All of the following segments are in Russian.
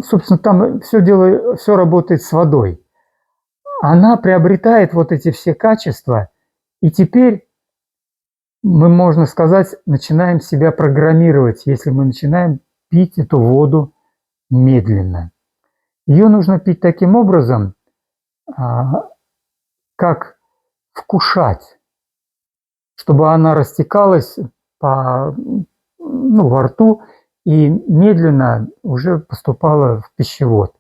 собственно, там все работает с водой. Она приобретает вот эти все качества, и теперь мы, можно сказать, начинаем себя программировать, если мы начинаем пить эту воду медленно. Ее нужно пить таким образом, как вкушать, чтобы она растекалась во рту и медленно уже поступала в пищевод.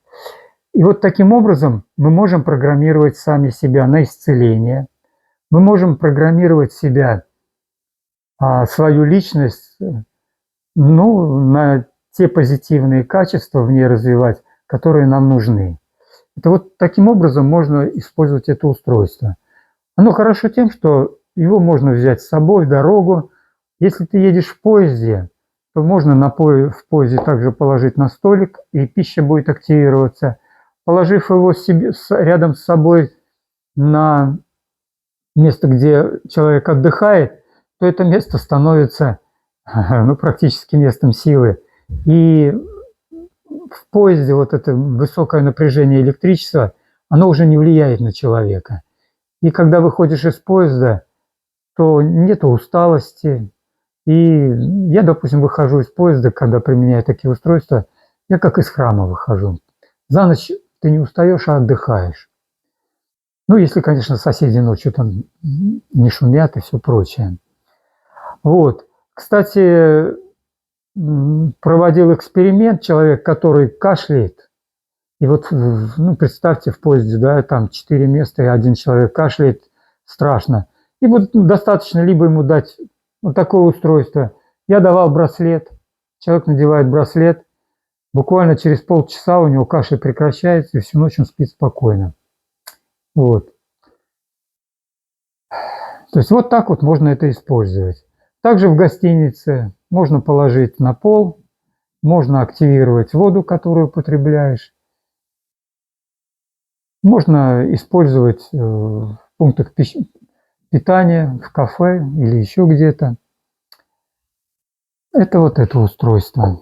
И вот таким образом мы можем программировать сами себя на исцеление, мы можем программировать себя, свою личность, на те позитивные качества в ней развивать, которые нам нужны. Это вот таким образом можно использовать это устройство. Оно хорошо тем, что его можно взять с собой в дорогу. Если ты едешь в поезде, то можно в поезде также положить на столик, и пища будет активироваться. Положив его рядом с собой на место, где человек отдыхает, то это место становится практически местом силы. И в поезде вот это высокое напряжение электричества, оно уже не влияет на человека. И когда выходишь из поезда, то нет усталости. И я, допустим, выхожу из поезда, когда применяю такие устройства, я как из храма выхожу. За ночь ты не устаешь, а отдыхаешь. Если, конечно, соседи ночью там не шумят и все прочее. Вот. Кстати, проводил эксперимент человек, который кашляет. И вот, представьте, в поезде, да, там 4 места, и один человек кашляет, страшно. И вот достаточно либо ему дать вот такое устройство. Я давал браслет, человек надевает браслет, буквально через полчаса у него кашель прекращается, и всю ночь он спит спокойно. Вот. То есть вот так вот можно это использовать. Также в гостинице можно положить на пол, можно активировать воду, которую употребляешь. Можно использовать в пунктах питания, в кафе или еще где-то. Это вот это устройство.